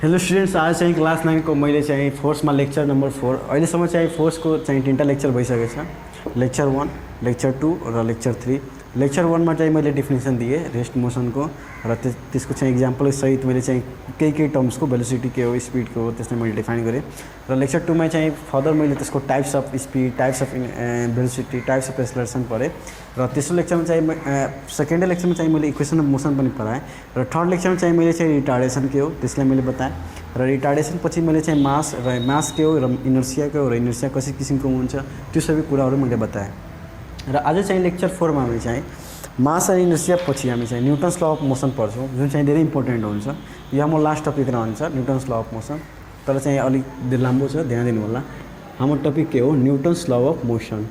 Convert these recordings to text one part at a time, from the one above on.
Hello students, आज चाहिँ class 9 को मैले चाहिँ फोर्समा लेक्चर नम्बर 4 अहिलेसम्म चाहिँ फोर्सको चाहिँ 3टा लेक्चर भइसकेको छ। लेक्चर 1, लेक्चर 2 र लेक्चर 3। लेक्चर 1 मा चाहिँ मैले डेफिनेसन दिएँ रेस्ट मोसनको र त्यसको चाहिँ इक्जाम्पल सहित मैले चाहिँ केही टर्म्सको भेलोसिटी के हो, स्पिड के हो त्यसलाई मैले डिफाइन गरेँ। र लेक्चर 2 मा चाहिँ फर्दर मैले त्यसको types of speed, types of velocity, types of acceleration पढेँ। र तेस्रो लेक्चरमा चाहिँ सेकेन्ड लेक्चरमा चाहिँ मैले इक्वेसन अफ मोसन पनि पढाएँ। र थर्ड लेक्चरमा चाहिँ मैले चाहिँ रिटार्डेसन के हो त्यसलाई मैले बताएँ। र रिटार्डेसन पछि मैले चाहिँ मास के हो र इनर्सिया के हो र इनर्सिया कति किसिमको हुन्छ त्यो सबै कुराहरू मैले बताएँ। र आज चाहिँ लेक्चर 4 मा हामी चाहिँ मास र इनर्सिया पछि हामी चाहिँ न्युटन्स ल अफ मोसन पढ्छौँ, जुन चाहिँ धेरै इम्पोर्टेन्ट हुन्छ। यहाँ म लास्ट टपिक रहन्छ न्युटन्स ल अफ मोसन, तर चाहिँ अलिक लामो छ, ध्यान दिनु होला। हाम्रो टपिक के हो? Newton's law of motion.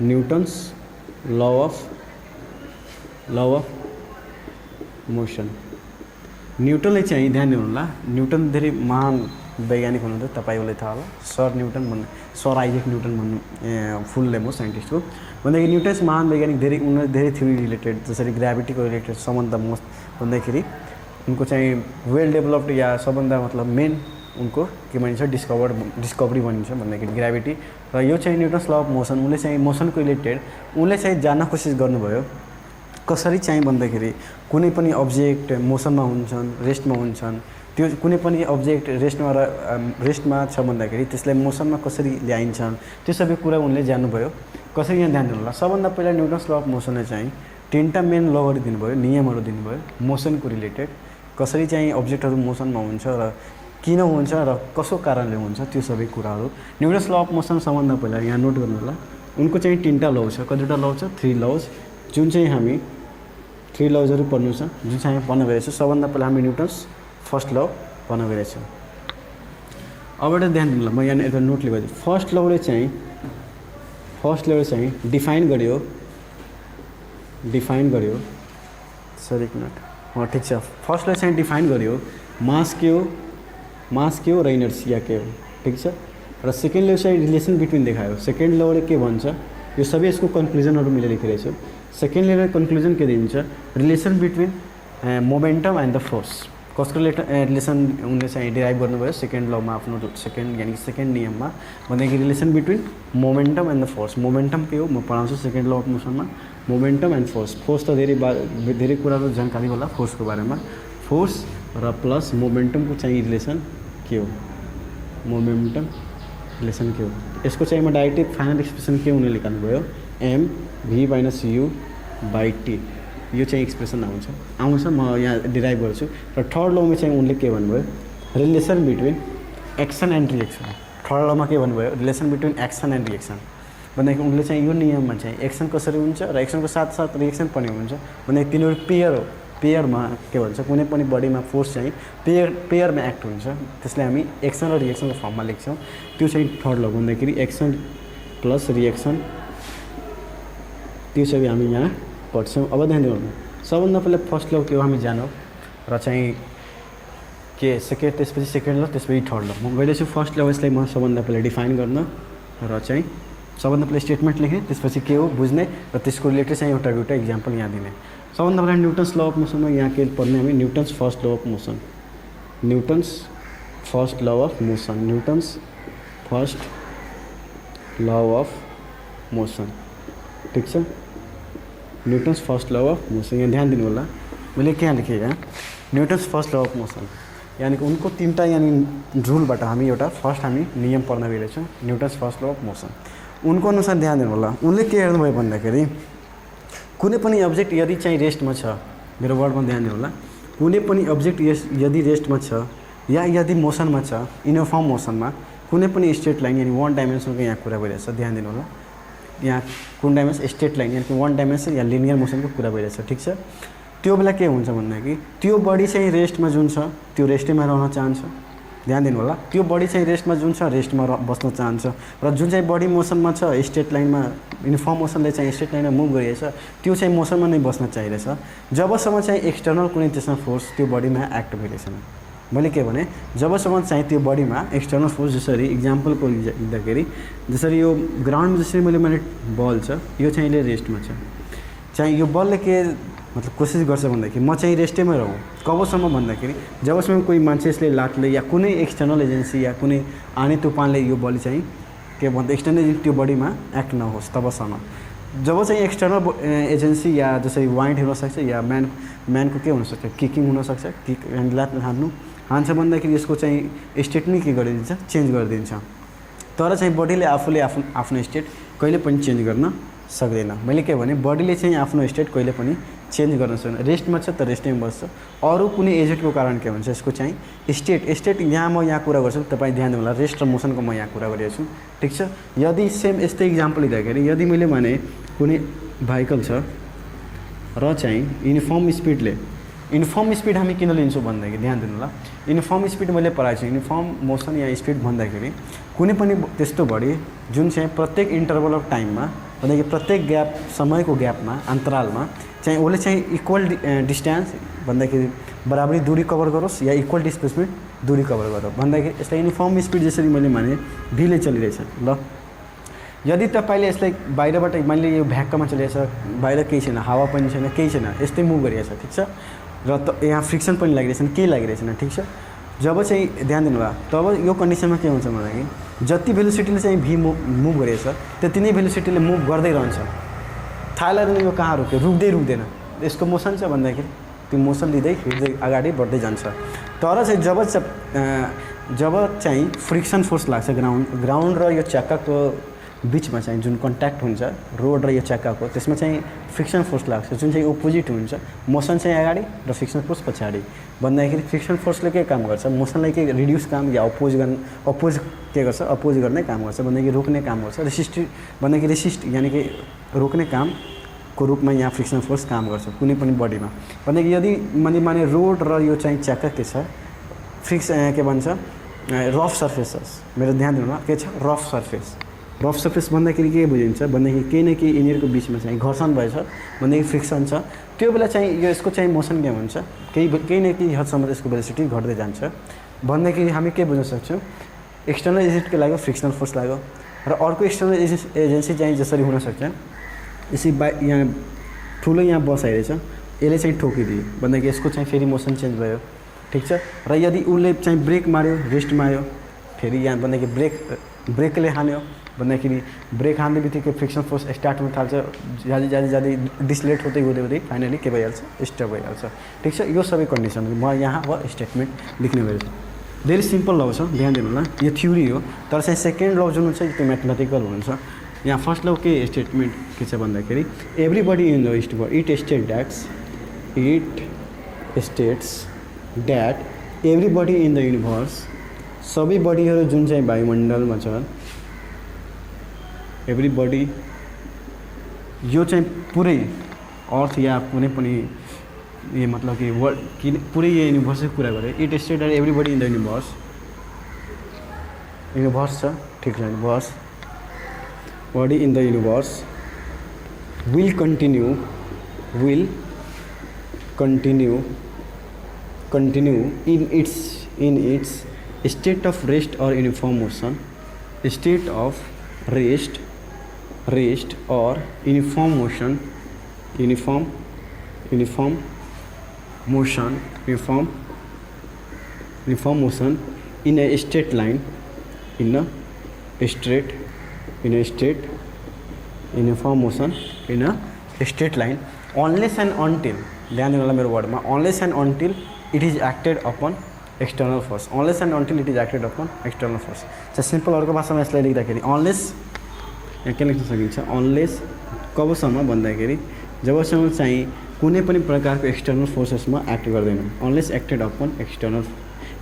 Newton's law of motion. न्युटनले चाहिँ ध्यान दिनु होला, न्युटन धेरै महान वैज्ञानिक हुनुहुन्थ्यो, तपाईँलाई थाहा होला। सर न्युटन भन्ने, सर आइजेक न्युटन भन्ने फुल नेम हो साइन्टिस्टको। भन्दाखेरि न्युटन महान वैज्ञानिक, उनीहरू धेरै थ्योरी रिलेटेड, जसरी ग्राभिटीको रिलेटेड सबभन्दा मोस्ट भन्दाखेरि उनको चाहिँ वेल डेभलप्ड या सबभन्दा मतलब मेन उनको के भनिन्छ डिस्कभरी भनिन्छ भन्दाखेरि ग्राभिटी। र यो चाहिँ न्युटन्स ल अफ मोसन, उनले चाहिँ मोसनको रिलेटेड उनले चाहिँ जान्न कोसिस गर्नुभयो कसरी चाहिँ भन्दाखेरि कुनै पनि अब्जेक्ट मोसनमा हुन्छन्, रेस्टमा हुन्छन्, त्यो कुनै पनि अब्जेक्ट रेस्टमा छ भन्दाखेरि त्यसलाई मोसनमा कसरी ल्याइन्छन् त्यो सबै कुरा उनले जान्नुभयो। कसरी यहाँ ध्यान दिनु होला, सबभन्दा पहिला न्युटन्स ल अफ मोसनले चाहिँ 3टा मेन लहरू दिनुभयो, नियमहरू दिनुभयो मोसनको रिलेटेड। कसरी चाहिँ अब्जेक्टहरू मोसनमा हुन्छ र किन हुन्छ र कसो कारणले हुन्छ त्यो सबै कुराहरू न्युटन्स ल अफ मोसन सबभन्दा पहिला यहाँ नोट गर्नु होला। उनको चाहिँ 3टा लौ छ। कतिवटा लौ छ? 3 लज, जुन चाहिँ हामी 3 लजहरू पढ्नु छ, जुन चाहिँ हामी पढ्न गइरहेछौँ। सबभन्दा पहिला हामी न्युटन्स फर्स्ट ल पढ्न गइरहेछौँ। अब एउटा ध्यान दिनु ल, म यहाँ एउटा नोट लिएको छु। फर्स्ट लले चाहिँ डिफाइन गर्यो सरी एक मिनट, ठिक छ। फर्स्टले चाहिँ डिफाइन गर्यो मास के हो र इनर्सिया के हो, ठिक छ। र सेकेन्डले चाहिँ रिलेसन बिट्विन देखायो। सेकेन्ड लले के भन्छ, यो सबै यसको कन्क्लुजनहरू मैले लेखिरहेको छु। सेकेन्ड लेभल कन्क्लुजन के दिन्छ? Relation between momentum and the force. कसको रिलेसन उनले चाहिँ डिराइभ गर्नुभयो सेकेन्ड लमा, आफ्नो सेकेन्ड यानि सेकेन्ड नियममा भन्दाखेरि relation between momentum and the force. Momentum के हो म पढाउँछु सेकेन्ड ल अफ मोसनमा। मोमेन्टम एन्ड फोर्स त धेरै कुराको जानकारी होला फोर्सको बारेमा। फोर्स र प्लस मोमेन्टमको चाहिँ रिलेसन के हो, मोमेन्टम रिलेसन के हो, यसको चाहिँ म डाइरेक्टली फाइनल एक्सप्रेसन के उनले लेख्नुभयो, mv/u/t। यो चाहिँ एक्सप्रेसन आउँछ, म यहाँ डिराइभ गर्छु। र थर्ड लमा चाहिँ उनले के भन्नुभयो, relation between action and reaction. Third लमा के भन्नुभयो, relation between action and reaction भन्दाखेरि उनले चाहिँ यो नियममा चाहिँ एक्सन कसरी हुन्छ र एक्सनको साथसाथ रिएक्सन पनि हुन्छ भन्दाखेरि तिनीहरू पेयरमा के भन्छ, कुनै पनि बडीमा फोर्स चाहिँ पेयरमा एक्ट हुन्छ, त्यसलाई हामी एक्सन र रिएक्सनको फर्ममा लेख्छौँ। त्यो चाहिँ थर्ड ल भन्दाखेरि एक्सन प्लस रिएक्सन, त्यो सबै हामी यहाँ पढ्छौँ। अब ध्यान दिनु, सबभन्दा पहिला फर्स्ट ल के हो हामी जानौँ र चाहिँ के त्यसपछि सेकेन्ड ल, त्यसपछि थर्ड ल। म गइरहेछु फर्स्ट ल, यसलाई म सबभन्दा पहिला डिफाइन गर्न र चाहिँ सबभन्दा पहिला स्टेटमेन्ट लेखेँ, त्यसपछि के हो बुझ्ने र त्यसको रिलेटेड चाहिँ एउटा इक्जाम्पल यहाँ दिने। सबभन्दा पहिला न्युटन्स ल अफ मोसनमा यहाँ के पढ्ने हामी, Newton's first law of motion. Newton's first law of motion, ठिक छ। Newton's first law of motion, यहाँ ध्यान दिनु होला, मैले क्या लेखेँ यहाँ, Newton's first law of motion यानि उनको 3टा यानि रुलबाट हामी एउटा फर्स्ट हामी नियम पढ्न गइरहेछौँ, Newton's first law of motion. उनको अनुसार ध्यान दिनु होला, उनले के हेर्नुभयो भन्दाखेरि कुनै पनि अब्जेक्ट यदि चाहिँ रेस्टमा छ, मेरो वर्डमा ध्यान दिनु होला, कुनै पनि अब्जेक्ट यदि रेस्टमा छ या यदि मोसनमा छ, युनिफर्म मोसनमा, कुनै पनि स्ट्रेट लाइन यानि 1 डाइमेन्सनको यहाँ कुरा भइरहेछ, ध्यान दिनु होला। यहाँ कुन डाइमेन्सन, स्ट्रेट लाइन यानि 1 डाइमेन्सन या लिनियर मोसनको कुरा भइरहेछ, ठिक छ। त्यो बेला के हुन्छ भन्दाखेरि त्यो बडी चाहिँ रेस्टमा जुन छ त्यो रेस्टमा रहन चाहन्छ, ध्यान दिनु होला। त्यो बडी चाहिँ रेस्टमा जुन छ रेस्टमा बस्न चाहन्छ, र जुन चाहिँ बडी मोसनमा छ स्ट्रेट लाइनमा, युनिफर्म मोसनले चाहिँ स्ट्रेट लाइनमा मुभ गरिरहेछ, त्यो चाहिँ मोसनमा नै बस्न चाहिरहेछ जबसम्म चाहिँ एक्सटर्नल कुनै त्यसमा फोर्स त्यो बडीमा एक्ट भइरहेछन्। मैले के भने जबसम्म चाहिँ त्यो बडीमा एक्सटर्नल फोर्स, जसरी इक्जाम्पलको लिँदाखेरि जसरी यो ग्राउन्डमा जसरी मैले बल छ, यो चाहिँ अहिले रेस्टमा छ, चाहिँ यो बलले के मतलब कोसिस गर्छ भन्दाखेरि म चाहिँ रेस्टैमा रहूँ कबसम्म भन्दाखेरि जबसम्म कोही मान्छेले लाटले या कुनै एक्सटर्नल एजेन्सी या कुनै आने तूफानले यो बडी चाहिँ के भन्छ एक्सटर्नल एजेन्सी त्यो बडीमा एक्ट नहोस् तबसम्म। जब चाहिँ एक्सटर्नल एजेन्सी या जसरी वाइन्ड हुनसक्छ या म्यानको के हुनसक्छ किकिङ हुनसक्छ, किक एन्ड लाट हान्छ भन्दाखेरि यसको चाहिँ स्टेट नै के गरिदिन्छ चेन्ज गरिदिन्छ। तर चाहिँ बडीले आफूले आफ्नो स्टेट कहिले पनि चेन्ज गर्न सक्दैन। मैले के भने बडीले चाहिँ आफ्नो स्टेट कहिले पनि चेन्ज गर्न सक्दैन। रेस्टमा छ त रेस्टैमा बस्छ। अरू कुनै एजेन्टको कारण के भन्छ यसको चाहिँ स्टेट यहाँ म यहाँ कुरा गर्छु, तपाईँ ध्यान दिनु होला। रेस्ट र मोसनको म यहाँ कुरा गरिरहेको छु, ठिक छ। यदि सेम यस्तै इक्जाम्पल लिँदाखेरि यदि मैले भने कुनै भेहिकल छ र चाहिँ युनिफर्म स्पिड हामी किन लिन्छौँ भन्दाखेरि ध्यान दिनु होला। युनिफर्म स्पिड मैले पढाएको छु। युनिफर्म मोसन या स्पिड भन्दाखेरि कुनै पनि त्यस्तो बडी जुन चाहिँ प्रत्येक इन्टरभल अफ टाइममा भन्दाखेरि प्रत्येक समयको ग्यापमा अन्तरालमा चाहिँ उसले चाहिँ इक्वल डिस्टेन्स भन्दाखेरि बराबरी दूरी कभर गरोस् या इक्वल डिस्प्लेसमेन्ट दूरी कभर गरोस् भन्दाखेरि यसलाई युनिफर्म स्पिड जसरी मैले भने भीले चलिरहेछ। ल यदि तपाईँले यसलाई बाहिरबाट मैले यो भ्याक्कमा चलिरहेछ, बाहिर केही छैन, हावा पनि छैन, केही छैन, यस्तै मुभ गरिरहेछ, ठिक छ। र यहाँ फ्रिक्सन पनि लागिरहेछ, केही लागिरहेछैन, ठिक छ। जब चाहिँ ध्यान दिनु होला तब यो कन्डिसनमा के हुन्छ भन्दाखेरि जति भेलोसिटीले चाहिँ भी मुभ गरिरहेछ त्यति नै भेलोसिटीले मुभ गर्दै रहन्छ। थाहा लाग्दैन यो कहाँ रोक्यो, रुक्दैन। यसको मोसन छ भन्दाखेरि त्यो मोसन लिँदै हिँड्दै अगाडि बढ्दै जान्छ। तर चाहिँ जब चाहिँ फ्रिक्सन फोर्स लाग्छ ग्राउन्ड र यो चक्काको बिचमा चाहिँ जुन कन्ट्याक्ट हुन्छ रोड र यो चक्काको, त्यसमा चाहिँ फ्रिक्सन फोर्स लाग्छ जुन चाहिँ अपोजिट हुन्छ। मोसन चाहिँ अगाडि र फ्रिक्सन फोर्स पछाडि भन्दाखेरि फ्रिक्सन फोर्सले के काम गर्छ, मोसनलाई के रिड्युस काम या अपोज गर्ने काम गर्छ भन्दाखेरि रोक्ने काम गर्छ। रेसिस्ट यानि कि रोक्ने कामको रूपमा यहाँ फ्रिक्सन फोर्स काम गर्छ कुनै पनि बडीमा भन्दाखेरि यदि मैले माने रोड र यो चाहिँ चक्का के छ के भन्छ रफ सर्फेसेस। मेरो ध्यान दिनुमा के छ रफ सर्फेस भन्दाखेरि के बुझिन्छ भन्दाखेरि केही न केही यिनीहरूको बिचमा चाहिँ घर्षण भएछ भन्दाखेरि फ्रिक्सन छ। त्यो बेला चाहिँ यसको चाहिँ मोसन के हुन्छ केही न केही हदसम्म यसको भेलोसिटी घट्दै जान्छ भन्दाखेरि हामी के बुझ्न सक्छौँ एक्सटर्नल एजेन्टको लागि फ्रिक्सनल फोर्स लाग्यो र अर्को एक्सटर्नल एजेन्सी चाहिँ जसरी हुनसक्छ यसै यहाँ ठुलो यहाँ बस आइरहेछ यसले चाहिँ ठोकिदियो भन्दाखेरि यसको चाहिँ फेरि मोसन चेन्ज भयो, ठिक छ। र यदि उसले चाहिँ ब्रेक मार्यो रेस्ट मार्यो फेरि यहाँ भन्दाखेरि ब्रेकले हान्यो भन्दाखेरि ब्रेक हान्ने बित्तिकै फ्रिक्सन फोर्स स्टार्ट हुन थाल्छ, जाँदै डिसलेट हुँदै फाइनली के भइहाल्छ स्टप भइहाल्छ, ठिक छ। यो सबै कन्डिसन म यहाँ अब स्टेटमेन्ट लेख्ने गरेछु। भेरी सिम्पल लौ छ, ध्यान दिनु होला। यो थ्योरी हो तर चाहिँ सेकेन्ड लौ जुन हुन्छ त्यो म्याथमेटिकल हुन्छ। यहाँ फर्स्ट लौ के स्टेटमेन्ट के छ भन्दाखेरि everybody in the world it states that everybody in the universe सबै बडीहरू जुन चाहिँ वायुमण्डलमा छ एभ्रीबडी यो चाहिँ पुरै अर्थ या कुनै पनि ये मतलब कि वर्ल्ड कि पुरै यो युनिभर्सको कुरा गरेँ। It state that everybody in the universe छ, ठिक छ। Universe body in the universe will continue in its state of rest or uniform motion, state of rest or uniform motion in a straight line uniform motion in a straight line unless and until ध्यान दिनु होला मेरो वर्डमा unless and until it is acted upon external force, unless and until it is acted upon external force। चाहिँ simple अर्को भाषामा यसलाई लेख्दाखेरि unless के लेख्न सकिन्छ unless कबसम्म भन्दाखेरि जबसम्म चाहिँ कुनै पनि प्रकारको एक्सटर्नल फोर्सेसमा एक्ट गर्दैन, unless acted upon external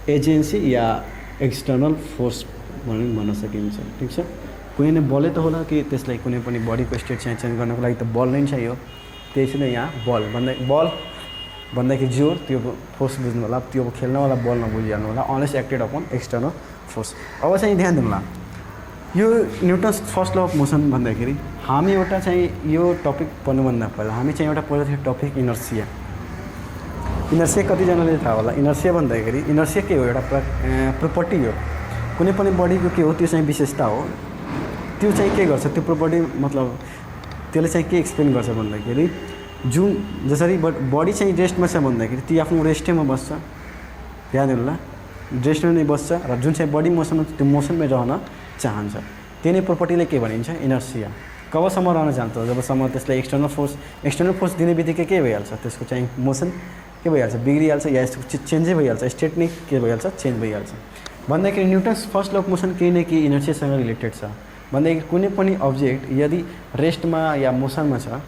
agency या एक्सटर्नल फोर्स भन्न सकिन्छ, ठिक छ। कुनै न बलै त होला कि त्यसलाई कुनै पनि बडीको स्टेट चाहिँ चेन्ज गर्नको लागि त बल नै चाहियो। त्यसै नै यहाँ बल भन्दाखेरि जोर त्यो फोर्स बुझ्नु होला, त्यो खेल्नवाला बल नबुझिहाल्नु होला। Unless acted upon external force. अब चाहिँ ध्यान दिनु होला यो Newton's first law of motion भन्दाखेरि हामी एउटा चाहिँ यो टपिक पढ्नुभन्दा पहिला हामी चाहिँ एउटा पढेको थियो टपिक इनर्सिया कतिजनाले थाहा होला। इनर्सिया भन्दाखेरि इनर्सिया के हो, एउटा प्रोपर्टी हो कुनै पनि बडीको, के हो त्यो चाहिँ विशेषता हो। त्यो चाहिँ के गर्छ त्यो प्रोपर्टी मतलब त्यसले चाहिँ के एक्सप्लेन गर्छ भन्दाखेरि जुन जसरी बडी चाहिँ रेस्टमा छ भन्दाखेरि ती आफ्नो रेस्टैमा बस्छ, ध्यान दिनु ल, रेस्टमा नै बस्छ र जुन चाहिँ बडी मोसन हुन्छ त्यो मोसनमै रहन चाहन्छ। त्यही नै प्रोपर्टीले के भनिन्छ, इनर्सिया। कबसम्म रहन चाहन्छ, जबसम्म त्यसलाई एक्सटर्नल फोर्स दिने बित्तिकै के भइहाल्छ, त्यसको चाहिँ मोसन के भइहाल्छ, बिग्रिहाल्छ या यसको चेन्जै भइहाल्छ, स्टेट नै के भइहाल्छ, चेन्ज भइहाल्छ। भन्दाखेरि Newton's first law of motion केही न केही इनर्सियासँग रिलेटेड छ। भन्दाखेरि कुनै पनि अब्जेक्ट यदि रेस्टमा या मोसनमा छ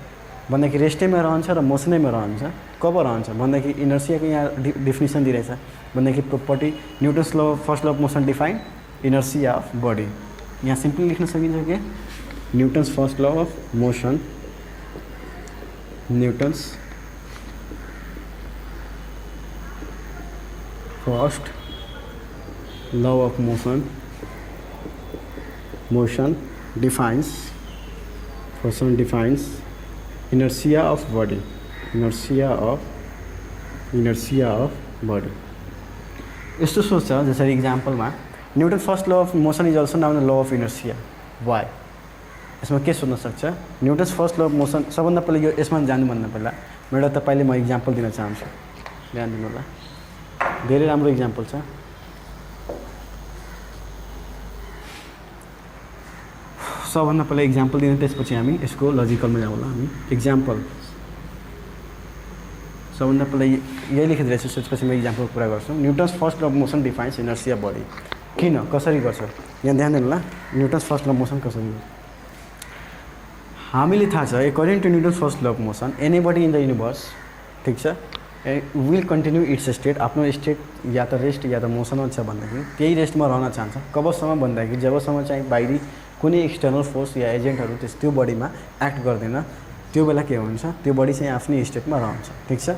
भन्दाखेरि रेस्टैमा रहन्छ र मोसनैमा रहन्छ, कब रहन्छ भन्दाखेरि इनर्सियाको यहाँ डेफिनेसन दिइरहेछ भन्दाखेरि property Newton's law first law of motion define inertia of body. यहाँ सिम्पली लेख्न सकिन्छ कि Newton's first law of motion, Newton's first law of motion defines inertia of body, inertia of body। यस्तो सोच छ जसरी इक्जाम्पलमा Newton first law of motion is also known law of inertia. Why यसमा के सोध्न सक्छ, Newton's first law of motion. सबभन्दा पहिला यो यसमा जानुभन्दा पहिला एउटा तपाईँले म इक्जाम्पल दिन चाहन्छु, ध्यान दिनु होला, धेरै राम्रो इक्जाम्पल छ। सबभन्दा पहिला इक्जाम्पल दिने, त्यसपछि हामी यसको लजिकलमा जाउँ होला। हामी इक्जाम्पल सबभन्दा पहिला यही लेखिदिरहेको छु, त्यसपछि म इक्जाम्पल कुरा गर्छु। Newton's first law of motion defines inertia body. किन, कसरी गर्छ, यहाँ ध्यान दिनु होला, Newton's first law of motion कसरी गर्छ। हामीले थाहा छ according to Newton's first law of motion anybody in the universe, ठिक छ, विल कन्टिन्यू इट्स स्टेट, आफ्नो स्टेट या त रेस्ट या त मोसनमा छ भन्दाखेरि त्यही रेस्टमा रहन चाहन्छ। कबसम्म भन्दाखेरि जबसम्म चाहिँ बाहिरी कुनै एक्सटर्नल फोर्स या एजेन्टहरू त्यो बडीमा एक्ट गर्दैन, त्यो बेला के हुन्छ, त्यो बडी चाहिँ आफ्नै स्टेटमा रहन्छ, ठिक छ।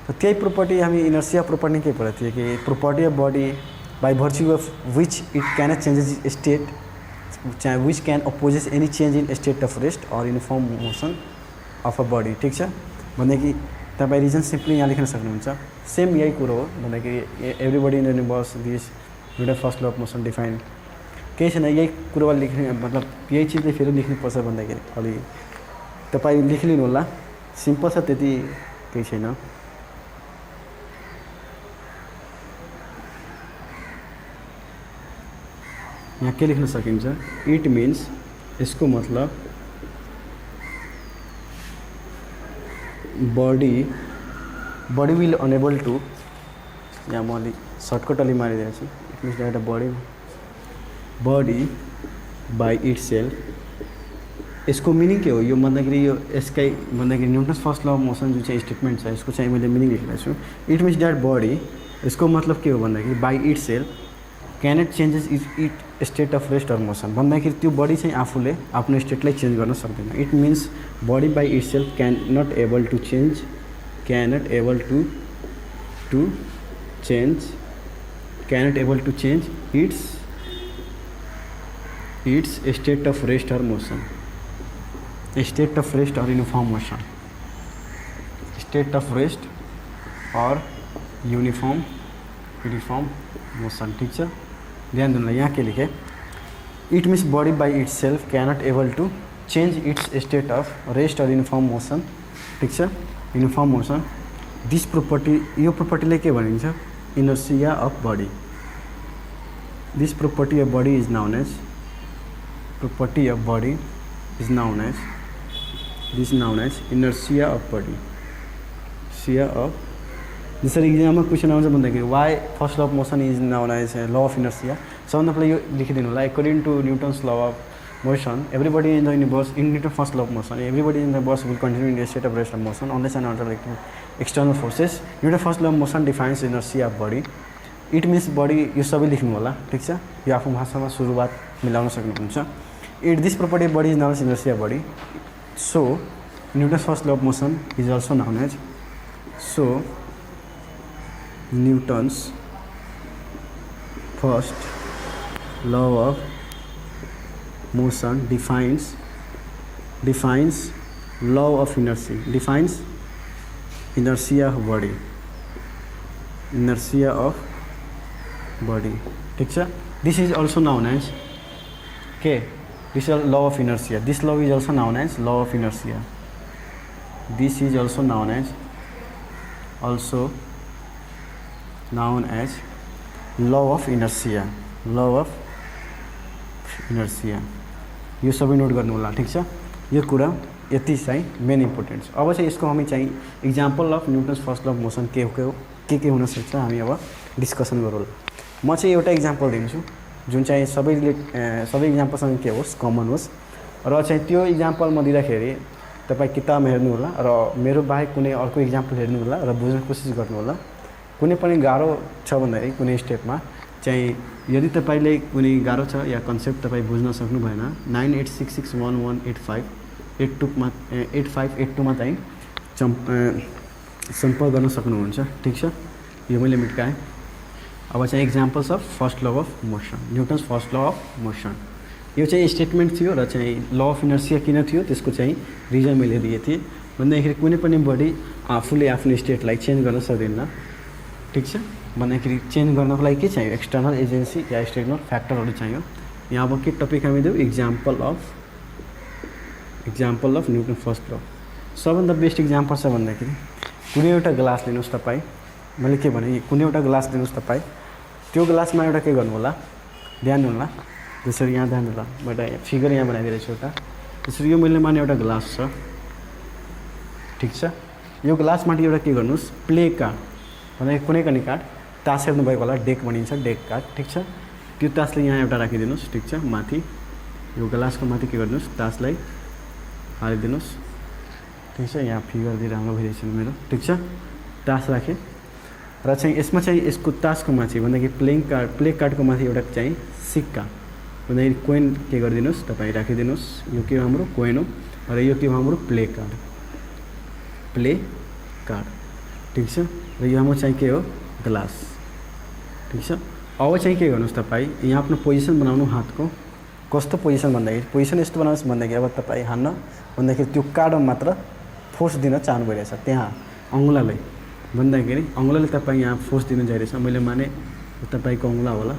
र त्यही प्रोपर्टी हामी इनर्सिया प्रोपर्टी के पढेको थियो कि property of body by virtue of which it can changes state, which can opposes any change in state of rest or uniform motion of a body, ठिक छ। भन्दाखेरि तपाईँ रिजन सिम्पली यहाँ लेख्न सक्नुहुन्छ। सेम यही कुरो हो भन्दाखेरि everybody in the universe this newton first law of motion define, केही छैन, यही कुरोबाट लेख्ने मतलब यही चिजले फेरि लेख्नुपर्छ भन्दाखेरि अलि तपाईँ लेखिलिनु होला, सिम्पल छ, त्यति केही छैन। यहाँ के लेख्न सकिन्छ, इट मिन्स, यसको मतलब बडी विल अनेबल टु, यहाँ म अलिक सर्टकट अलि मारिदिएको छु, it means that body by itself. यसको मिनिङ के हो, यो भन्दाखेरि यो यसकै भन्दाखेरि Newton's first law of motion जुन चाहिँ स्टेटमेन्ट छ यसको चाहिँ मैले मिनिङ लेखेको छु। इट मिन्स द्याट बडी, यसको मतलब के हो भन्दाखेरि by itself cannot changes it state of rest or motion, भन्दाखेरि त्यो बडी चाहिँ आफूले आफ्नो स्टेटलाई चेन्ज गर्न सक्दैन। It means body by itself cannot able to change its state of rest or motion, state of rest or uniform motion, state of rest or uniform motion, ठीक है। ध्यान देना यहाँ के लिखे, it means body by itself cannot able to change its state of rest or uniform motion, ठीक है। Uniform motion this property, यो प्रोपर्टीलाई के भनिन्छ, inertia of body. This property of body is known as inertia of body, जसरी इक्जाममा question आउँछ भन्दाखेरि why first law of motion is known as law of inertia. सबभन्दा पहिला यो लेखिदिनु होला, according to Newton's law of motion everybody in the universe in Newton first law of motion everybody in the bus will continue in the state of rest of motion unless and until external forces. Newton first law of motion defines inertia of body. It means body, यो सबै लेख्नु होला, ठिक छ। यो आफ्नो भाषामा सुरुवात मिलाउन सक्नुहुन्छ। This property of body is known as inertia body. So Newton's first law of motion is also known as, so Newton's first law of motion defines law of inertia, defines inertia of body, ठीक है। This is also known as okay, this is law of inertia. This law is also known as law of inertia. This is also known as law of inertia. यो सबै note गर्नु होला, ठिक छ। यो कुरा यति चाहिँ मेन इम्पोर्टेन्ट छ। अब चाहिँ यसको हामी चाहिँ example of Newton's first law of motion के हुनसक्छ हामी अब डिस्कसन गरौँ। म चाहिँ एउटा इक्जाम्पल दिन्छु जुन चाहिँ सबै इक्जाम्पलसँग के होस्, कमन होस्। र चाहिँ त्यो इक्जाम्पल म दिँदाखेरि तपाईँ किताबमा हेर्नु होला र मेरो बाहेक कुनै अर्को इक्जाम्पल हेर्नु होला र बुझ्न कोसिस गर्नु होला। कुनै पनि गाह्रो छ भन्दाखेरि कुनै स्टेपमा चाहिँ यदि तपाईँले कुनै गाह्रो छ या कन्सेप्ट तपाईँ बुझ्न सक्नु भएन 9866118582मा चाहिँ सम्पर्क गर्न सक्नुहुन्छ, ठिक छ। यो मैले मेटाएँ। अब चाहिँ examples of first law of motion, Newton's first law of motion. यो चाहिँ स्टेटमेन्ट थियो र चाहिँ ल अफ इनर्सिया किन थियो त्यसको चाहिँ रिजन मैले दिएँ थिएँ भन्दाखेरि कुनै पनि बडी आफूले आफ्नो स्टेटलाई चेन्ज गर्न सक्दैन, ठिक छ। भन्दाखेरि चेन्ज गर्नको लागि के चाहियो, एक्सटर्नल एजेन्सी या एक्सटर्नल फ्याक्टरहरू चाहियो। यहाँ अब के टपिक हामी दिउँ, इक्जाम्पल अफ न्युटन फर्स्ट ल। सबभन्दा बेस्ट इक्जाम्पल छ भन्दाखेरि कुनै एउटा ग्लास लिनुहोस् तपाईँ, मैले के भने कुनै एउटा ग्लास दिनुहोस् तपाईँ, त्यो ग्लासमा एउटा के गर्नु होला, ध्यान दिनु होला। जसरी यहाँ ध्यान दिनु होला, म एउटा फिगर यहाँ बनाइदिएको छु एउटा। त्यसरी यो मैले माने एउटा ग्लास छ, ठिक छ। यो ग्लासमाथि एउटा के गर्नुहोस्, प्ले कार्ड भन्दाखेरि कुनै पनि कार्ड, तास हेर्नुभएको होला, डेक भनिन्छ, डेक कार्ड, ठिक छ। त्यो तासले यहाँ एउटा राखिदिनुहोस्, ठिक छ। माथि यो ग्लासको माथि के गर्नुहोस्, तासलाई हालिदिनुहोस्, ठिक छ। यहाँ फिगर दिएर राम्रो भइरहेछ मेरो, ठिक छ। तास राखेँ र चाहिँ यसमा चाहिँ यसको तासको माथि भन्दाखेरि प्ले कार्डको माथि एउटा चाहिँ सिक्का भन्दाखेरि कोइन के गरिदिनुहोस् तपाईँ राखिदिनुहोस्। यो के हो, हाम्रो कोइन हो र यो के हो, हाम्रो प्ले कार्ड, ठिक छ। र यो हाम्रो चाहिँ के हो, ग्लास, ठिक छ। अब चाहिँ के गर्नुहोस् तपाईँ, यहाँ आफ्नो पोजिसन बनाउनु हातको। कस्तो पोजिसन भन्दाखेरि, पोजिसन यस्तो बनाउनुहोस् भन्दाखेरि अब तपाईँ हान्न भन्दाखेरि त्यो कार्डमा मात्र फोर्स दिन चाहनु भइरहेछ, त्यहाँ अङ्गुलाले भन्दाखेरि अङ्गुलाले तपाईँ यहाँ फोर्स दिन जाइरहेछ। मैले माने तपाईँको अङ्गुला होला,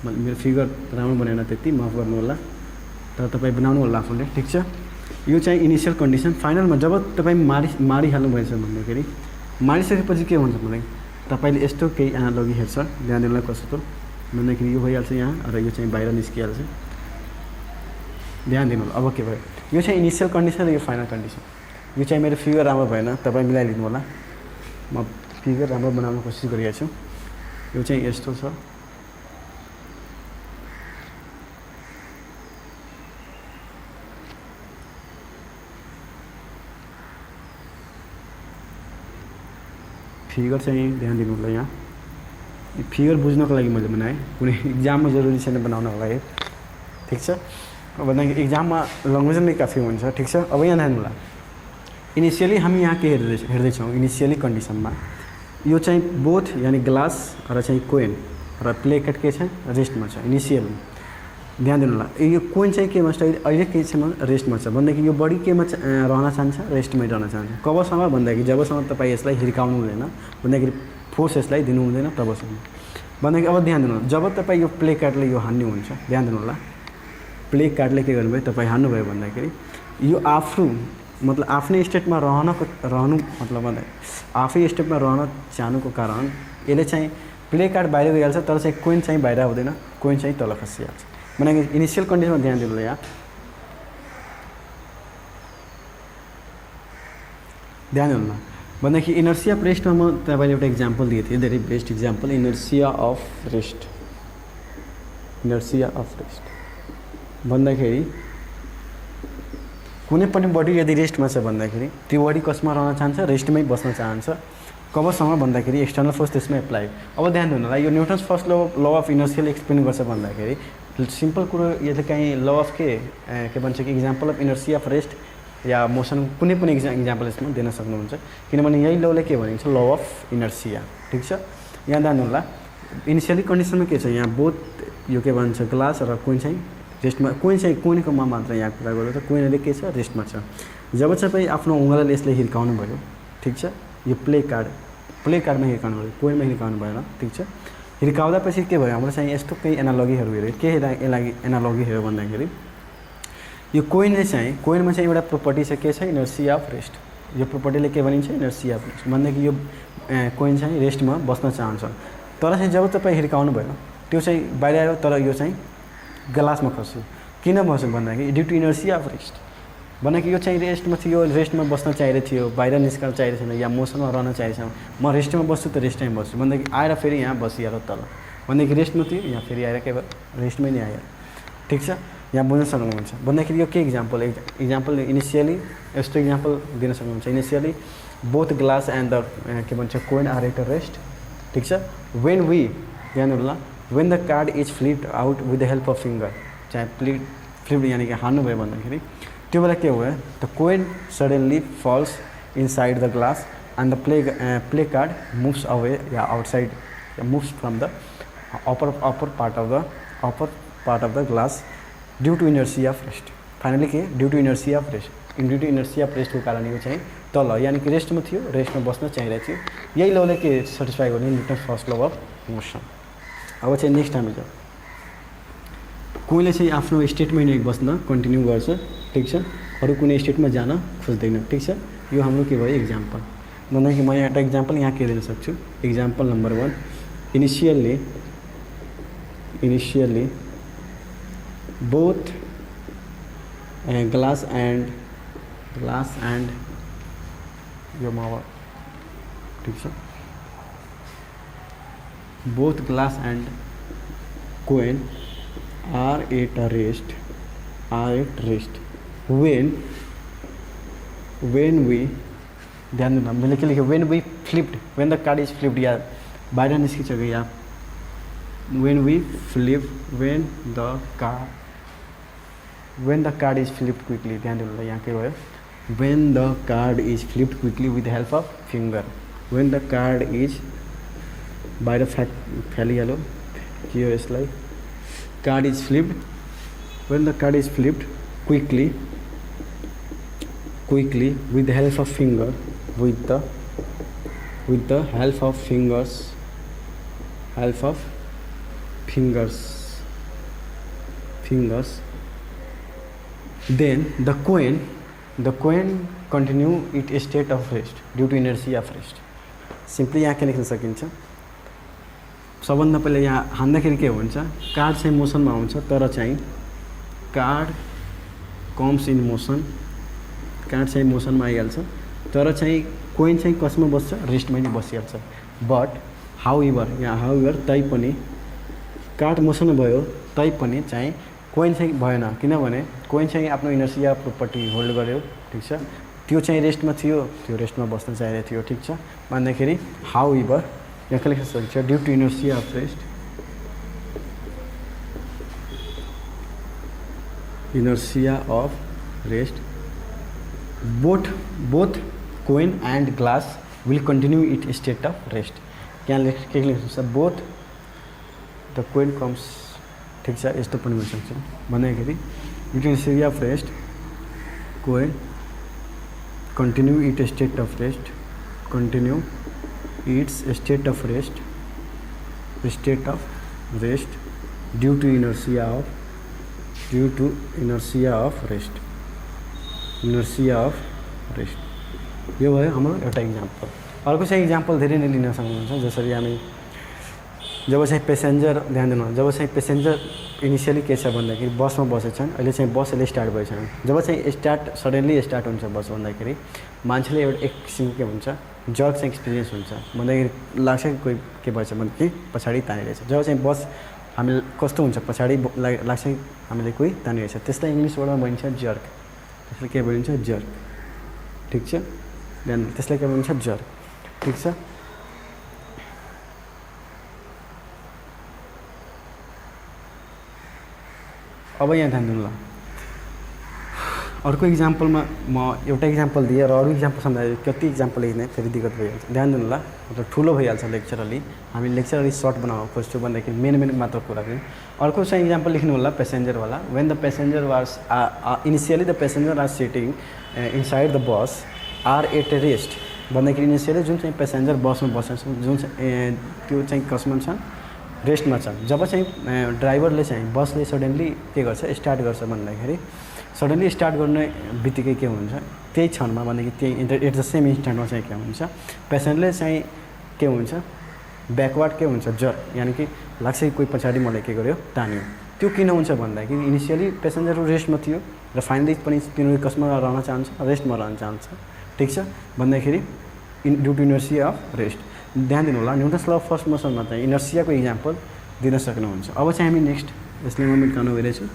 मेरो फिगर राम्रो बनाएन त्यति, माफ गर्नु होला, तर तपाईँ बनाउनु होला आफूले, ठिक छ। यो चाहिँ इनिसियल कन्डिसन। फाइनलमा जब तपाईँ मारिहाल्नु भएछ भन्दाखेरि मारिसकेपछि के हुन्छ भन्दाखेरि तपाईँले यस्तो केही एनालोगी हेर्छ, ध्यान दिनुलाई कस्तो भन्दाखेरि यो भइहाल्छ यहाँ र यो चाहिँ बाहिर निस्किहाल्छ, ध्यान दिनु होला। अब के भयो, यो चाहिँ इनिसियल कन्डिसन र यो फाइनल कन्डिसन। यो चाहिँ मेरो फिगर राम्रो भएन, तपाईँ मिलाइदिनु होला। म फिगर राम्रो बनाउन कोसिस गरिरहेको छु। यो चाहिँ यस्तो छ, फिगर चाहिँ ध्यान दिनु होला। यहाँ फिगर बुझ्नको लागि मैले बनाएँ, कुनै इक्जाममा जरुरी छैन बनाउनको लागि, ठिक छ। भन्दाखेरि इक्जाममा ल्याङ्ग्वेजमै काफी हुन्छ, ठिक छ। अब यहाँ ध्यान होला, इनिसियली हामी यहाँ के हेर्दैछौँ, इनिसियली कन्डिसनमा यो चाहिँ बोथ यानि ग्लास र चाहिँ कोइन र प्ले कार्ड के छ, रेस्टमा छ इनिसियल। ध्यान दिनु होला, यो कोइन चाहिँ केमा छ, अहिले के छ, रेस्टमा छ भन्दाखेरि यो बडी केमा रहन चाहन्छ, रेस्टमै रहन चाहन्छ। कबसम्म भन्दाखेरि जबसम्म तपाईँ यसलाई हिर्काउनु हुँदैन भन्दाखेरि फोर्स यसलाई दिनु हुँदैन तबसम्म भन्दाखेरि। अब ध्यान दिनु होला, जब तपाईँ यो प्ले कार्डले यो हान्नु हुन्छ, ध्यान दिनु होला, प्ले कार्डले के गर्नुभयो, तपाईँ हान्नुभयो भन्दाखेरि यो मतलब आफ्नै स्टेटमा रहनु मतलब भन्दा आफै स्टेटमा रहन चाहनुको कारण यसले चाहिँ प्ले कार्ड बाहिर गइहाल्छ, तर चाहिँ कोइन चाहिँ बाहिर आउँदैन, कोइन चाहिँ तल खसिहाल्छ। भन्दाखेरि इनिसियल कन्डिसनमा ध्यान दिनु होला। यहाँ ध्यान दिनु होला भन्दाखेरि इनर्सिया अफ रेस्टमा म तपाईँले एउटा इक्जाम्पल दिएको थिएँ, धेरै best example, inertia of rest भन्दाखेरि कुनै पनि बडी यदि रेस्टमा छ भन्दाखेरि त्यो बडी कसमा रहन चाहन्छ, रेस्टमै बस्न चाहन्छ। कबसम्म भन्दाखेरि एक्सटर्नल फोर्स त्यसमा एप्लाई। अब ध्यान दिनु होला, यो Newton's first law of inertial explain गर्छ भन्दाखेरि सिम्पल कुरो यसले कहीँ ल अफ के भन्छ कि example of inertia of rest yeah motion कुनै पनि इक्जाम्पल यसमा दिन सक्नुहुन्छ, किनभने यही लले के भनिन्छ, ल अफ इनर्सिया, ठिक छ। यहाँ ध्यान दिनु होला, इनिसियली कन्डिसनमा के छ, यहाँ बोथ यो के भन्छ ग्लास र कोइन चाहिँ रेस्टमा, कोइनको मात्र यहाँ कुरा गर्दा त कोइनले के छ, रेस्टमा छ। जब तपाईँ आफ्नो अङ्गुलाले यसले हिर्काउनु भयो, ठिक छ, यो प्ले कार्डमा हिर्काउनु भयो, कोइनमा हिर्काउनु भएन, ठिक छ। हिर्काउँदा पछि के भयो, हाम्रो चाहिँ यस्तो केही एनालोगीहरू हेऱ्यो, के एनालोगी हेऱ्यो भन्दाखेरि यो कोइनमा चाहिँ एउटा प्रोपर्टी छ, के छ, इनर्सिया अफ रेस्ट। यो प्रोपर्टीले के भनिन्छ इनर्सिया भनेदेखि यो कोइन चाहिँ रेस्टमा बस्न चाहन्छ तर चाहिँ जब तपाईँ हिर्काउनु भयो त्यो चाहिँ बाहिर आयो तर यो चाहिँ ग्लासमा खस्यो किन बस्यो भन्दाखेरि due to inertia of rest भन्दाखेरि यो चाहिँ रेस्टमा थियो रेस्टमा बस्न चाहिएको थियो बाहिर निस्कन चाहिएको छैन या मोसनमा रहन चाहिएको छैन म रेस्टमा बस्छु त रेस्टमै बस्छु भन्दाखेरि आएर फेरि यहाँ बसिहाल्यो तल भन्दाखेरि रेस्टमा थियो यहाँ फेरि आएर के भयो रेस्टमै नै आयो ठिक छ यहाँ बुझ्न सक्नुहुन्छ भन्दाखेरि यो के इक्जाम्पल इनिसियली यस्तो इक्जाम्पल दिन सक्नुहुन्छ initially both glass and the के भन्छ कोइन आर एट रेस्ट ठिक छ वेन वी ध्यान होला when the card is flipped out with the help of finger चाहे फ्लिप यानि कि हान्नुभयो भन्दाखेरि त्यो बेला के भयो the coin suddenly falls inside the glass and the play card moves away या outside moves from the upper part of the glass due to inertia of rest finally के ड्यु टु इनर्सिया अफ रेस्टको कारण यो चाहिँ तल यानि कि रेस्टमा थियो रेस्टमा बस्न चाहिरहेको थियो यही लले के सेटिस्फाई गर्ने newton first law of motion अब चाहिँ नेक्स्ट हामी जाउँ कोहीले चाहिँ आफ्नो स्टेटमै नै बस्न कन्टिन्यू गर्छ ठिक छ अरू कुनै स्टेटमा जान खोज्दैन ठिक छ यो हाम्रो के भयो इक्जाम्पल भन्दाखेरि म एउटा इक्जाम्पल यहाँ के दिन सक्छु example number 1 initially both glass and यो मावा ठीक छ both glass and coin are at rest when we ध्यान देना मैले के लेखेँ when we flipped when the card is flipped या बाहिर निस्किसक्यो या when the card is flipped quickly ध्यान दिनु यहाँ के भयो when the card is flipped quickly with the help of finger when the card is बाहिर फालिहाल्यो के हो यसलाई card is flipped when the card is flipped quickly with the help of finger with the help of fingers then the coin continue its state of rest due to inertia of rest simply यहाँ के लेख्न सकिन्छ सबभन्दा पहिले यहाँ हान्दाखेरि के हुन्छ कार्ड चाहिँ मोसनमा आउँछ तर चाहिँ card comes in motion card चाहिँ मोसनमा आइहाल्छ तर चाहिँ कोइन चाहिँ कसमा बस्छ रेस्टमै नै बसिहाल्छ बट हाउएभर तैपनि कार्ड मोसन भयो तैपनि चाहिँ कोइन चाहिँ भएन किनभने कोइन चाहिँ आफ्नो इनर्सिया प्रोपर्टी होल्ड गर्यो ठिक छ त्यो चाहिँ रेस्टमा थियो त्यो रेस्टमा बस्न चाहिरहेको थियो ठिक छ भन्दाखेरि हाउएभर यहाँ लेख्न सकिन्छ due to inertia of rest both coin and glass will continue it state of rest यहाँ के लेख्छ बोथ द कोइन कम्स ठिक छ यस्तो पनि हुन सक्छ भन्दाखेरि inertia of rest coin continue it state of rest continue its state of rest due to inertia of rest यो भयो हाम्रो एउटा इक्जाम्पल अर्को चाहिँ इक्जाम्पल धेरै नै लिन सक्नुहुन्छ जसरी हामी जब चाहिँ पेसेन्जर ध्यान दिनु जब चाहिँ पेसेन्जर इनिसियली के छ भन्दाखेरि बसमा बसेछन् अहिले चाहिँ बस अहिले स्टार्ट भएछन् जब चाहिँ सडनली स्टार्ट हुन्छ बस भन्दाखेरि मान्छेले एउटा एक किसिमको के हुन्छ जर्क चाहिँ एक्सपिरियन्स हुन्छ भन्दाखेरि लाग्छ कि कोही के भएछ भने पछाडि तानिरहेछ जब चाहिँ बस हामी कस्तो हुन्छ पछाडि लाग्छ कि हामीले कोही तानिरहेछ त्यसलाई इङ्ग्लिस वर्डमा भनिन्छ जर्क त्यसलाई के भनिन्छ जर्क ठिक छ ध्यान त्यसलाई के भनिन्छ जर्क ठिक छ अब यहाँ ध्यान दिनु ल अर्को इक्जाम्पलमा म एउटा इक्जाम्पल दिएँ र अरू इक्जाम्पल सम्झाएर कति इक्जाम्पल लेख्ने फेरि दिक्कत भइहाल्छ ध्यान दिनु ल मतलब ठुलो भइहाल्छ लेक्चरली हामी लेक्चरली सर्ट बनाउन खोज्छौँ भन्दाखेरि मेन मात्र कुरा गर्नु अर्को चाहिँ इक्जाम्पल लेख्नु होला पेसेन्जरवाला when the passenger was initially the passenger are sitting inside the bus are at rest भन्दाखेरि इनिसियली जुन चाहिँ पेसेन्जर बसमा बसेको छ जुन चाहिँ त्यो चाहिँ कसमा छ रेस्टमा छ जब चाहिँ ड्राइभरले चाहिँ बसले सडनली के गर्छ स्टार्ट गर्छ भन्दाखेरि सडनली स्टार्ट गर्ने बित्तिकै के हुन्छ त्यही क्षणमा भनेदेखि त्यही एट द सेम इन्स्ट्यान्टमा चाहिँ के हुन्छ पेसेन्टले चाहिँ के हुन्छ ब्याकवर्ड के हुन्छ जर यानि कि लाग्छ कि कोही पछाडि मलाई के गर्यो तान्यो। त्यो किन हुन्छ भन्दाखेरि इनिसियली पेसेन्जरहरू रेस्टमा थियो र फाइनली पनि तिनीहरू कसमा रहन चाहन्छ रेस्टमा रहन चाहन्छ। ठिक छ भन्दाखेरि due to inertia of rest. ध्यान दिनु होला न्युटन्स ल अफ फर्स्ट मोसनमा चाहिँ इनर्सियाको इक्जाम्पल दिन सक्नुहुन्छ। अब चाहिँ हामी नेक्स्ट यसले म मेटाउन गइरहेछु।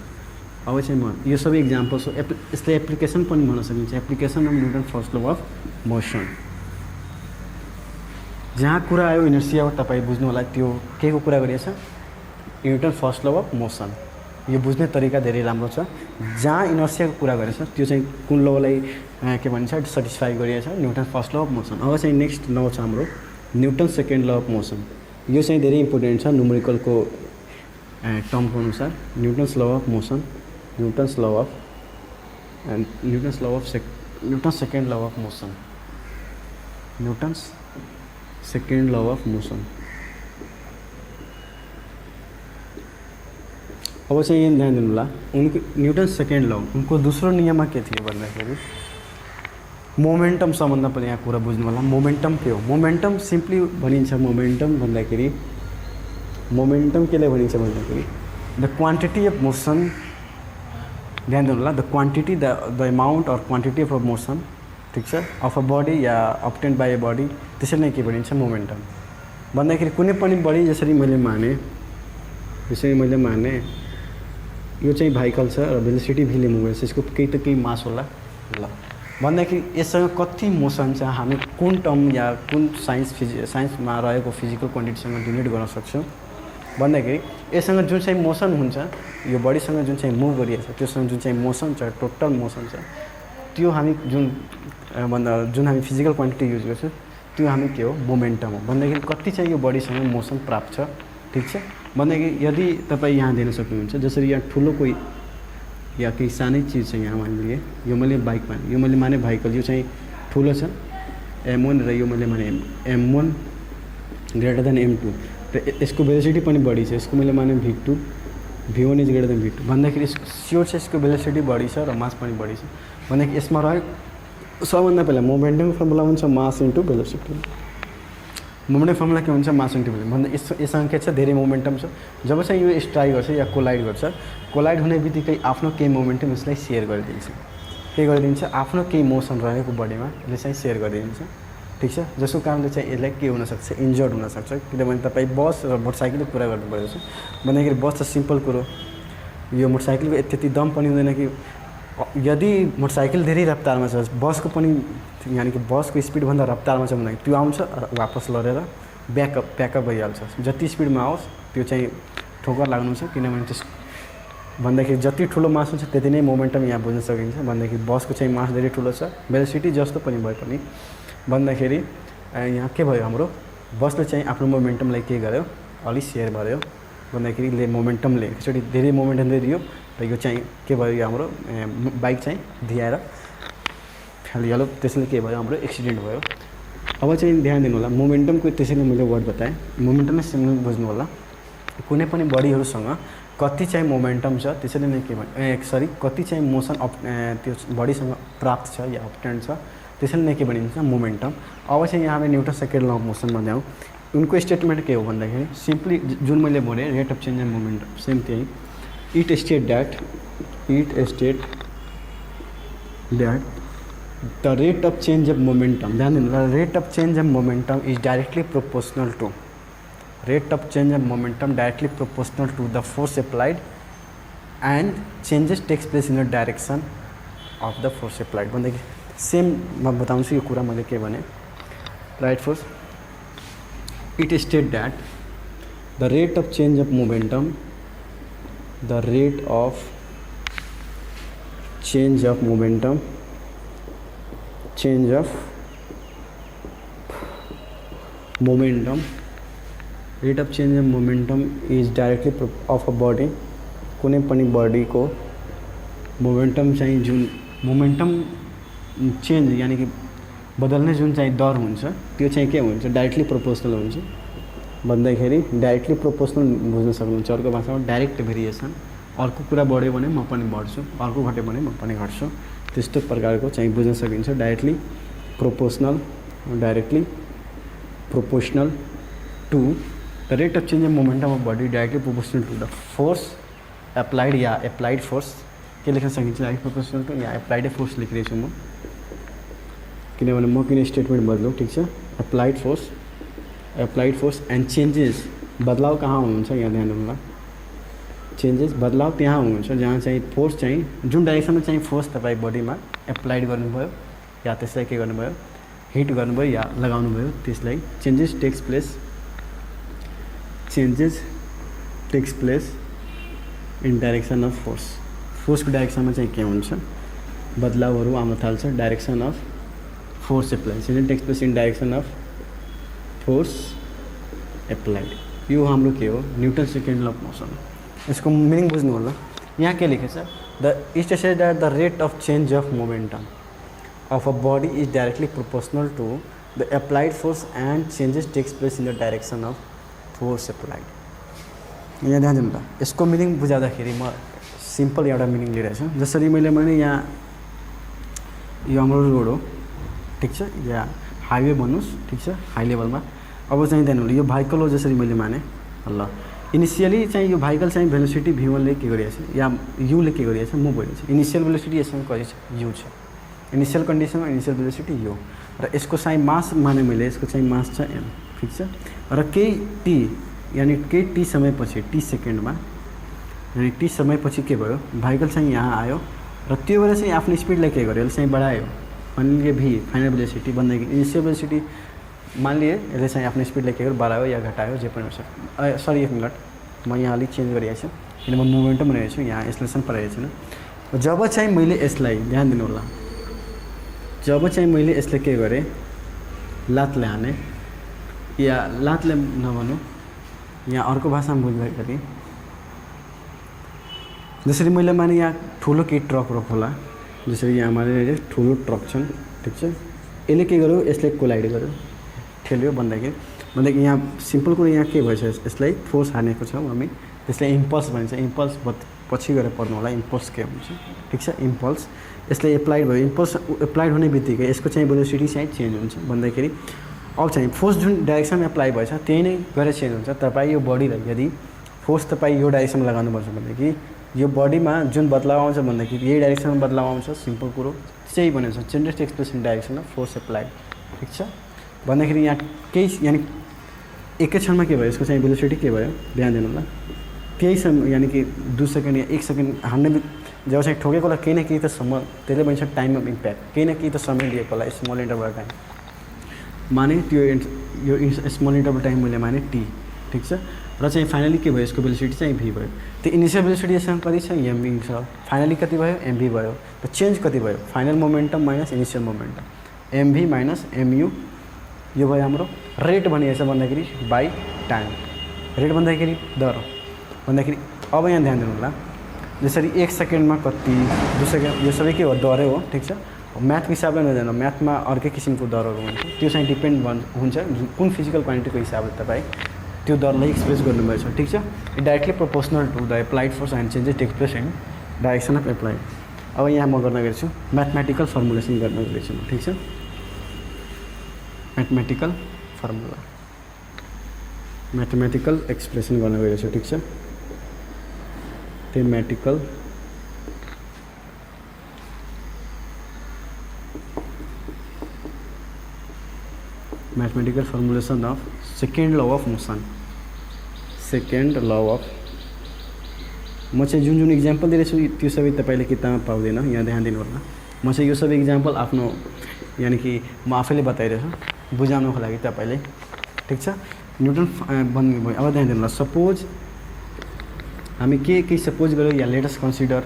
अब चाहिँ म यो सबै इक्जाम्पल्स हो यसले एप्लिकेसन पनि भन्न सकिन्छ। Application of newton first law of motion जहाँ कुरा आयो इनर्सिया तपाईँ बुझ्नु होला त्यो के को कुरा गरिएछ Newton first law of motion. यो बुझ्ने तरिका धेरै राम्रो छ। जहाँ इनर्सियाको कुरा गरेछ त्यो चाहिँ कुन ललाई के भन्छ सेटिस्फाई गरिएछ Newton first law of motion. अब चाहिँ नेक्स्ट ल छ हाम्रो Newton second law of motion. यो चाहिँ धेरै इम्पोर्टेन्ट छ न्युमेरिकलको टर्मको अनुसार। Newton's law of motion newton second law of motion Newton's second law of motion. अब चाहिँ यहाँ ध्यान दिनु होला उनको न्युटन सेकेन्ड ल उनको दोस्रो नियममा के थियो भन्दाखेरि मोमेन्टम सम्बन्ध पनि यहाँ कुरा बुझ्नु होला। मोमेन्टम के हो मोमेन्टम सिम्पली भनिन्छ मोमेन्टम भन्दाखेरि मोमेन्टम केले भनिन्छ भन्दाखेरि द क्वान्टिटी अफ मोसन। ध्यान दिनु होला the quantity the amount or quantity of motion ठिक छ अफ अ बडी या अब्टेन्ड बाई अ बडी त्यसरी नै के भनिन्छ मोमेन्टम भन्दाखेरि कुनै पनि बडी जसरी मैले माने यो चाहिँ भाइकल छ र भेलोसिटी भीले मुभ गर्छ यसको केही त केही मास होला ल भन्दाखेरि यससँग कति मोसन छ हामी कुन टर्म या कुन साइन्समा रहेको फिजिकल क्वान्टिटीसँग डिनोट गर्न सक्छौँ भन्दाखेरि यससँग जुन चाहिँ मोसन हुन्छ यो बडीसँग जुन चाहिँ मुभ गरिएको छ त्योसँग जुन चाहिँ मोसन छ टोटल मोसन छ त्यो हामी जुन हामी फिजिकल क्वान्टिटी युज गर्छौँ त्यो हामी के हो मोमेन्टम हो भन्दाखेरि कति चाहिँ यो बडीसँग मोसन प्राप्त छ। ठिक छ भन्दाखेरि यदि तपाईँ यहाँ दिन सक्नुहुन्छ जसरी यहाँ ठुलो कोही या केही सानै चिज छ यहाँ मानिलिए यो मैले बाइक माने यो मैले माने भाइकल यो चाहिँ ठुलो छ M1 र यो मैले माने M1 ग्रेटर देन M2 र यसको भेलोसिटी पनि बढी छ यसको मैले माने V2 V1 is greater than V2 भन्दाखेरि स्योर छ यसको भेलोसिटी बढी छ र मास पनि बढी छ भन्दाखेरि यसमा रहेको सबभन्दा पहिला मोमेन्टम फर्मुला हुन्छ मास इन्टु भेलोसिटी। मोमेन्टम फर्मुला के हुन्छ मास इन्टु भेलोसिटी भन्दा यससँग के छ धेरै मोमेन्टम छ। जब चाहिँ यो स्ट्राइक गर्छ या कोलाइड गर्छ कोलाइड हुने बित्तिकै आफ्नो केही मोमेन्टम यसलाई सेयर गरिदिन्छ। के गरिदिन्छ आफ्नो केही मोसन रहेको बडीमा यसले चाहिँ सेयर गरिदिन्छ। ठिक छ जसको कारणले चाहिँ यसलाई के हुनसक्छ इन्जर्ड हुनसक्छ किनभने तपाईँ बस र मोटरसाइकलको कुरा गर्नु परेको छ भन्दाखेरि बस त सिम्पल कुरो यो मोटरसाइकलको त्यति दम पनि हुँदैन कि यदि मोटरसाइकल धेरै रफ्तारमा छ बसको पनि यानि कि बसको स्पिडभन्दा रफ्तारमा छ भन्दाखेरि त्यो आउँछ वापस लडेर ब्याकअप भइहाल्छ। जति स्पिडमा आओस् त्यो चाहिँ ठोकर लाग्नु छ किनभने त्यस भन्दाखेरि जति ठुलो मास हुन्छ त्यति नै मोमेन्टम यहाँ बुझ्न सकिन्छ भन्दाखेरि बसको चाहिँ मास धेरै ठुलो छ भेलोसिटी जस्तो पनि भए पनि भन्दाखेरि यहाँ के भयो हाम्रो बसले चाहिँ आफ्नो मोमेन्टमलाई के गर्यो अलि सेयर गर्यो भन्दाखेरि यसले मोमेन्टमले एकचोटि धेरै मोमेन्टम दियो र यो चाहिँ के भयो यो हाम्रो बाइक चाहिँ धियाएर फालिहाल्यो त्यसले के भयो हाम्रो एक्सिडेन्ट भयो। अब चाहिँ ध्यान दिनु होला मोमेन्टमको त्यसैले मैले वर्ड बताएँ मोमेन्टमै सिम्पल बुझ्नु होला कुनै पनि बडीहरूसँग कति चाहिँ मोमेन्टम छ त्यसैले नै के भन्छ कति चाहिँ मोसन त्यो बडीसँग प्राप्त छ या अब्टेन्ड छ त्यसैले नै के भनिन्छ मोमेन्टम। अब चाहिँ यहाँ हामी न्युटन सेकेन्ड ल अफ मोसनमा जाउँ उनको स्टेटमेन्ट के हो भन्दाखेरि सिम्पली जुन मैले भने rate of change and momentum same त्यही it state that the rate of change of momentum ध्यान देना rate of change of momentum is directly proportional to the force applied and changes takes place in the direction of the force applied भन्दाखेरि same म बताउँछु यो कुरा मैले के भने right force it state that the rate of change of momentum change of momentum rate of change of momentum is directly of a body कुनै पनि बडीको मोमेन्टम चाहिँ जुन मोमेन्टम चेन्ज यानी कि बदल्ने जुन चाहिँ दर हुन्छ त्यो चाहिँ के हुन्छ डाइरेक्टली प्रोपोर्सनल हुन्छ भन्दाखेरि डाइरेक्टली प्रोपोर्सनल बुझ्न सक्नुहुन्छ अर्को भाषामा डाइरेक्ट भेरिएसन अर्को कुरा बढ्यो भने म पनि बढ्छु, अर्को घट्यो भने म पनि घट्छु। त्यस्तो प्रकारको चाहिँ बुझ्न सकिन्छ। Directly proportional to the rate of change in momentum of body, directly proportional to the force applied या एप्लाइड फोर्स के लेख्न सकिन्छ, डाइरेक्ट प्रोपोर्सनल टू या एप्लाइड फोर्स लेखिरहेको छु म, किनभने म किन स्टेटमेन्ट बदलौँ। ठिक छ, एप्लाइड फोर्स एन्ड चेन्जेस, बदलाव कहाँ हुनुहुन्छ यहाँ ध्यान दिनु ल। चेन्जेस बदलाव त्यहाँ हुनुहुन्छ जहाँ चाहिँ फोर्स चाहिँ जुन डाइरेक्सनमा चाहिँ फोर्स तपाईँ बडीमा एप्लाइड गर्नुभयो या त्यसलाई के गर्नुभयो, हिट गर्नुभयो या लगाउनु भयो, त्यसलाई changes takes place in direction of force. फोर्सको डाइरेक्सनमा चाहिँ के हुन्छ, बदलावहरू आउन थाल्छ। Direction of force applied, changes takes place in direction of force applied. यो हाम्रो के हो, Newton second law of motion. यसको मिनिङ बुझ्नु होला। यहाँ के लेखेको छ, the it said that the rate of change of momentum of a body is directly proportional to the applied force and changes takes place in the direction of force applied। यहाँ ध्यान दिनु त, यसको मिनिङ बुझाउँदाखेरि म simple एउटा meaning लिइरहेको छु। जसरी मैले यहाँ यो हाम्रो रोड हो, ठिक छ, या हाइवे भन्नुहोस्, ठिक छ, हाई लेभलमा। अब चाहिँ ध्यान दिनु, यो भेहिकल हो जसरी मैले माने ल। इनिसियली चाहिँ यो भेहिकल चाहिँ भेलोसिटी v1ले के गरिरहेछ या युले के गरिरहेछ, मुभ भइरहेछ। इनिसियल भेलोसिटी यसमा कति छ, यु छ। इनिशियल कन्डिसनमा इनिशियल भेलोसिटी यो, र यसको चाहिँ मास माने मैले, यसको चाहिँ मास छ m, ठिक छ। र केही टी यानी केही टी समयपछि, टी सेकेन्डमा यानी टी समयपछि के भयो, भेहिकल चाहिँ यहाँ आयो र त्यो भएर चाहिँ आफ्नो स्पिडलाई के गर्यो, यसले चाहिँ बढायो। मान लिए भी फाइनल भेलोसिटी भन्दाखेरि इनिशियल भेलोसिटी मान लिए यसले चाहिँ आफ्नो स्पिडलाई के गर्यो, बढायो या घटायो, जे पनि हुन्छ। सरी एक मिनट, म यहाँ अलिक चेन्ज गरिरहेको छु किनभने मोमेन्टम रहेको छु, यहाँ एक्सलेसन परेको छैन। जब चाहिँ मैले यसलाई ध्यान दिनु होला, जब चाहिँ मैले यसले के गरेँ, लातले हाने या लातले नभनौँ, यहाँ अर्को भाषामा बुझ्दाखेरि जसरी मैले माने यहाँ ठुलो केही ट्रक रोक होला, जसरी यहाँ माने ठुलो ट्रक छन्, ठिक छ, यसले के गर्यो, यसले कोलाइड गर्यो, ठेल्यो भन्दाखेरि यहाँ सिम्पल कुरो यहाँ के भएछ, यसलाई फोर्स हानेको छौँ हामी, त्यसलाई इम्पल्स भनिन्छ। इम्पल्स पछि गएर पढ्नु होला, इम्पल्स के हुन्छ, ठिक छ। इम्पल्स यसले एप्लाइड भयो, इम्पल्स एप्लाइड हुने बित्तिकै यसको चाहिँ भेलोसिटी चाहिँ चेन्ज हुन्छ भन्दाखेरि अब चाहिँ फोर्स जुन डाइरेक्सनमा एप्लाई भएछ त्यही नै गरेर चेन्ज हुन्छ। तपाईँ यो बडीलाई यदि फोर्स तपाईँ यो डाइरेक्सनमा लगाउनुपर्छ भनेदेखि यो बडीमा जुन बदलाव आउँछ भन्दाखेरि यही डाइरेक्सनमा बदलाव आउँछ। सिम्पल कुरो चाहिँ भनेको छ, changes takes place in direction of force applied, ठिक छ। भन्दाखेरि यहाँ केही यानि एकै क्षणमा के भयो, यसको चाहिँ भेलोसिटी के भयो, ध्यान दिनु होला। केही समय यानि कि 2 सेकेन्ड या 1 सेकेन्ड हान्ने जब चाहिँ ठोकेको होला केही न केही त समय, त्यसले भन्छ टाइम अफ इम्प्याक्ट, केही न केही त समय लिएको होला, स्मल इन्टरभल टाइम माने त्यो यो स्मल इन्टरभल टाइम मैले माने टी, ठिक छ। र चाहिँ फाइनली के भयो, यसको भेलोसिटी चाहिँ भी भयो। त्यो इनिसियल भेलोसिटी यसमा कति छ, एमभी छ, फाइनली कति भयो, एमभी भयो। त चेन्ज कति भयो, final momentum minus initial momentum, MV minus MU, यो भयो हाम्रो रेट भनिएको छ भन्दाखेरि बाई टाइम। रेट भन्दाखेरि दर भन्दाखेरि अब यहाँ ध्यान दिनु होला, जसरी 1 सेकेन्डमा कति, 2 सेकेन्ड, यो सबै के हो, दरै हो, ठिक छ। म्याथको हिसाबले नजानु, म्याथमा अर्कै किसिमको दरहरू हुन्छ, त्यो चाहिँ डिपेन्ड हुन्छ कुन फिजिकल क्वान्टिटीको हिसाबले तपाईँ त्यो दरलाई एक्सप्रेस गर्नुभएछ, ठिक छ। It directly proportional to the applied force and changes takes place in direction of applied. अब यहाँ म गर्न गएको छु म्याथमेटिकल फर्मुलेसन गर्न गएको छु, ठिक छ। म्याथमेटिकल फर्मुला, म्याथमेटिकल एक्सप्रेसन गर्न गएको छु, ठिक छ। Mathematical mathematical formulation of second law of motion, second law of म चाहिँ जुन जुन इक्जाम्पल दिइरहेछु त्यो सबै तपाईँले किताबमा पाउँदैन, यहाँ ध्यान दिनु होला। म चाहिँ यो सबै इक्जाम्पल आफ्नो यानि कि म आफैले बताइरहेछु बुझाउनको लागि तपाईँले, ठिक छ। न्युटन बन्ने भयो। अब ध्यान दिनु होला, सपोज हामी के सपोज गऱ्यो या लेटेस्ट कन्सिडर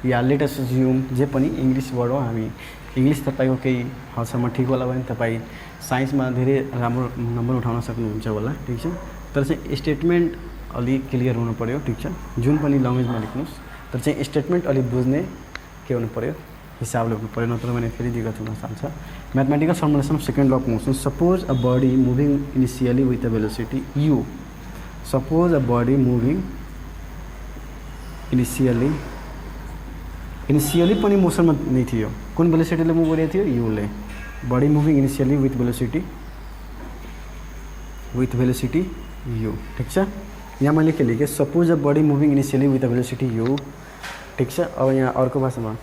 या लेटेस्ट ज्युम, जे पनि इङ्ग्लिस वर्ड हो, हामी इङ्ग्लिस तपाईँको केही हदसम्म ठिक होला भने तपाईँ साइन्समा धेरै राम्रो नम्बर उठाउन सक्नुहुन्छ होला, ठिक छ। तर चाहिँ स्टेटमेन्ट अलिक क्लियर हुनु पऱ्यो, ठिक छ। जुन पनि ल्याङ्ग्वेजमा लेख्नुहोस्, तर चाहिँ स्टेटमेन्ट अलिक बुझ्ने के हुनु पऱ्यो, हिसाबले हुनु पऱ्यो, नत्र भने फेरि दिक्कत हुन सक्छ। Mathematical formulation of second law of motion, suppose a body moving initially with a velocity u, suppose a body moving initially पनि मोसनमा नै थियो। कुन भेलोसिटीले मुभ गरिरहेको थियो? युले। Body moving initially with velocity u. ठिक छ, यहाँ मैले के लेखेँ? Suppose a body moving initially with a velocity u. ठिक छ, अब यहाँ अर्को भाषामा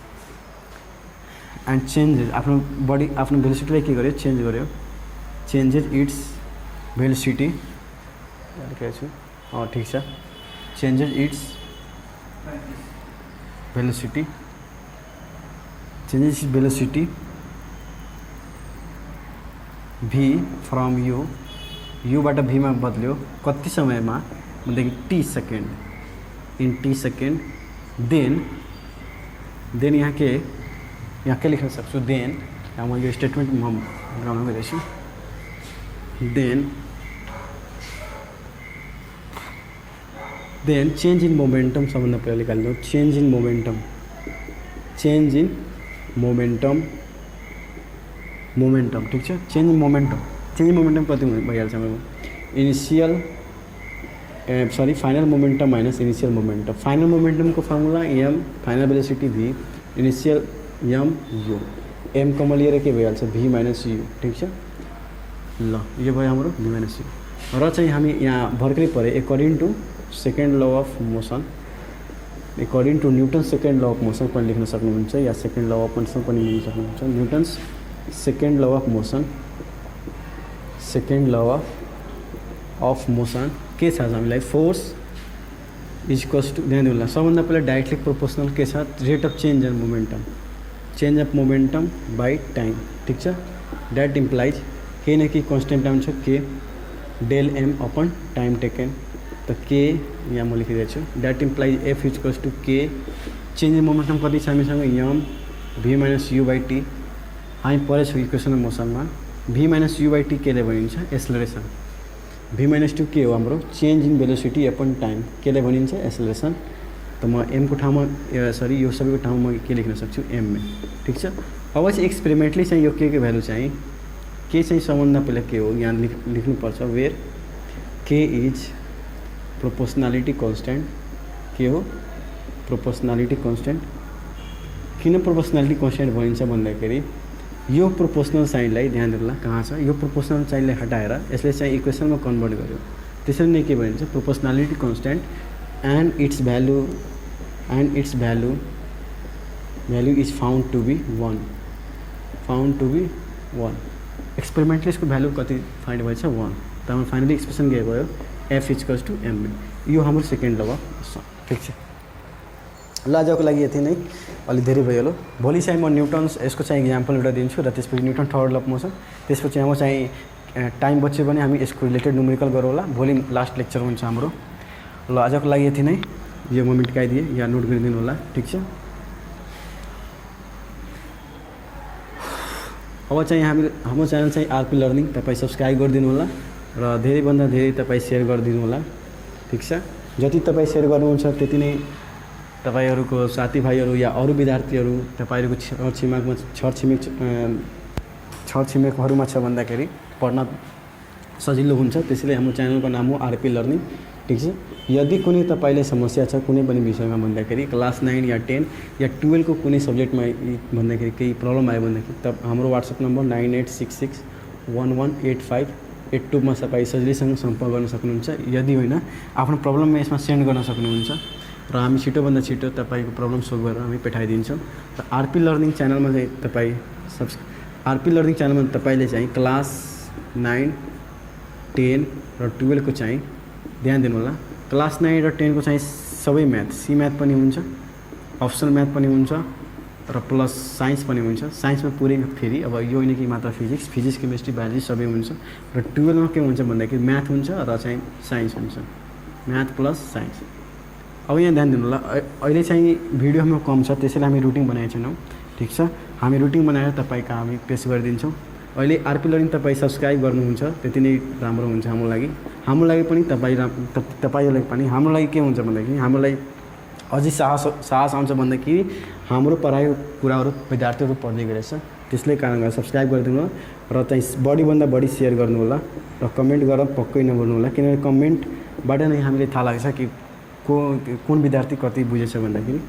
एन्ड चेन्जेस आफ्नो बडी आफ्नो भेलोसिटीलाई के गर्यो? चेन्ज गर्यो। चेन्जेस इट्स भेलोसिटी लेखेको छु। ठिक छ, changes its velocity v from u, यूबाट भीमा बदल्यो कति समयमा भनेदेखि t second, in t second. Then यहाँ के लेख्न सक्छु? देन यहाँ म यो स्टेटमेन्ट म गर्न गइरहेछु। देन चेन्ज इन मोमेन्टम सबभन्दा पहिला निकाल्नु। चेन्ज इन मोमेन्टम ठिक छ। चेन्ज इन मोमेन्टम कति भइहाल्छ हाम्रो? Final momentum minus initial momentum. Final मोमेन्टमको formula m, final velocity v, initial m u. M कम लिएर के भइहाल्छ? V minus u. ठिक छ, ल यो भयो हाम्रो भी माइनस यू। र चाहिँ हामी यहाँ भर्खरै पढे according to second law of motion, according to Newton second law of motion पनि लेख्न सक्नुहुन्छ या सेकेन्ड ल अफ मोसन पनि लेख्न सक्नुहुन्छ। Newton's second law of motion के छ हामीलाई? फोर्स इज इक्वल्स टु, ध्यान दिनु, सबभन्दा पहिला डाइरेक्टली प्रोपोर्सनल के छ? Rate of change of momentum by time. ठिक छ, द्याट इम्प्लाइज केही न केही कन्सटेन्ट टर्म छ के, del m upon time taken. त के यहाँ म लेखिदिएको छु, that implies F is equals to के, चेन्ज इन मोमेन्टम कति छ हामीसँग? M v minus u by t. हामी पढेछौँ इक्वेसन अफ मोसनमा v minus u by t केले भनिन्छ? एक्सेलरेसन। भी माइनस टू के हो हाम्रो? Change in velocity upon time, केले भनिन्छ? एक्सेलरेसन। त म एमको ठाउँमा यो सबैको ठाउँमा के लेख्न सक्छु? एममा। ठिक छ, अब चाहिँ एक्सपेरिमेन्टली चाहिँ यो के भ्यालु चाहिँ के चाहिँ सबभन्दा पहिला के हो यहाँ लेख्नुपर्छ? वेयर के इज प्रोपोर्सनालिटी कन्स्टेन्ट। के हो? Proportionality constant. किन प्रोपोर्सनालिटी कन्स्टेन्ट भनिन्छ भन्दाखेरि यो प्रोपोर्सनल साइनलाई, ध्यान दिनुला कहाँ छ? यो प्रोपोर्सनल साइनलाई हटाएर यसले चाहिँ इक्वेसनमा कन्भर्ट गर्यो। त्यसरी नै के भनिन्छ? Proportionality constant and its value is found to be 1। Experimentally यसको भ्यालु कति फाइन्ड भएछ? 1। त हाम्रो फाइनली एक्सप्रेसन के भयो? F equals to M. यो हाम्रो सेकेन्ड ल अफ। ठिक छ, ल आजको लागि यति नै, अलि धेरै भयो। ल भोलि चाहिँ म न्युटन्स यसको चाहिँ इक्जाम्पल एउटा दिन्छु र त्यसपछि न्युटन थर्ड ल अफ मोसन, त्यसपछि म चाहिँ टाइम बच्यो भने हामी यसको रिलेटेड न्युमेरिकल गरौँ होला। भोलि लास्ट लेक्चर हुन्छ हाम्रो। ल आजको लागि यति नै, यो म मेटिकाइदिएँ या नोट गरिदिनु होला। ठिक छ, अब चाहिँ हाम्रो च्यानल चाहिँ आरपी लर्निङ तपाईँ सब्सक्राइब गरिदिनु होला र धेरैभन्दा धेरै तपाईँ सेयर गरिदिनु होला। ठिक छ, जति तपाईँ सेयर गर्नुहुन्छ त्यति नै तपाईहरूको साथीभाइहरू या अरू विद्यार्थीहरू तपाईँहरूको छरछिमेकहरूमा छ भन्दाखेरि पढ्न सजिलो हुन्छ। त्यसैले हाम्रो च्यानलको नाम हो आरपी लर्निङ। ठिक छ, यदि कुनै तपाईँले समस्या छ कुनै पनि विषयमा भन्दाखेरि क्लास 9 या 10 या 12 को कुनै सब्जेक्टमा भन्दाखेरि केही प्रब्लम आयो भनेदेखि त हाम्रो व्हाट्सएप नम्बर 9866118582 मा तपाईँ सजिलैसँग सम्पर्क गर्न सक्नुहुन्छ। यदि होइन आफ्नो प्रब्लम यसमा सेन्ड गर्न सक्नुहुन्छ र हामी छिटोभन्दा छिटो तपाईँको प्रब्लम सोल्भ गरेर हामी पठाइदिन्छौँ। र आरपी लर्निङ च्यानलमा चाहिँ आरपी लर्निङ च्यानलमा तपाईँले चाहिँ क्लास 9, 10 र 12 को चाहिँ ध्यान दिनु होला। क्लास 9 र 10 को चाहिँ सबै म्याथ, सी म्याथ पनि हुन्छ, अप्सनल म्याथ पनि हुन्छ र प्लस साइन्स पनि हुन्छ। साइन्समा पुरै फेरि अब यो होइन कि मात्र फिजिक्स केमिस्ट्री बायोलोजी सबै हुन्छ। र 12 मा के हुन्छ भन्दाखेरि म्याथ हुन्छ र चाहिँ साइन्स हुन्छ, म्याथ प्लस साइन्स। अब यहाँ ध्यान दिनु होला, अहिले चाहिँ भिडियो हाम्रो कम छ त्यसैले हामी रुटिन बनाएको छैनौँ। ठिक छ, हामी रुटिन बनाएर तपाईँको हामी पेस गरिदिन्छौँ। अहिले आरपी लर्निङ तपाईँ सब्सक्राइब गर्नुहुन्छ त्यति नै राम्रो हुन्छ हाम्रो लागि पनि तपाईँहरूलाई पनि। हाम्रो लागि के हुन्छ भन्दाखेरि हामीलाई अझै साहस आउँछ भन्दाखेरि हाम्रो पढाइको कुराहरू विद्यार्थीहरू पढ्दै गरेछ। त्यसले कारण गरेर सब्सक्राइब गरिदिनु होला र चाहिँ बढीभन्दा बढी सेयर गर्नु होला र कमेन्ट गरेर पक्कै नभुल्नु होला, किनभने कमेन्टबाट नै हामीले थाहा लाग्छ कि कुन विद्यार्थी कति बुझेछ भन्दाखेरि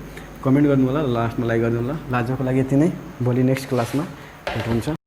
कमेन्ट गर्नु होला, लास्टमा लाइक गर्नु होला। आजको लागि यति नै, भोलि नेक्स्ट क्लासमा भेट हुन्छ।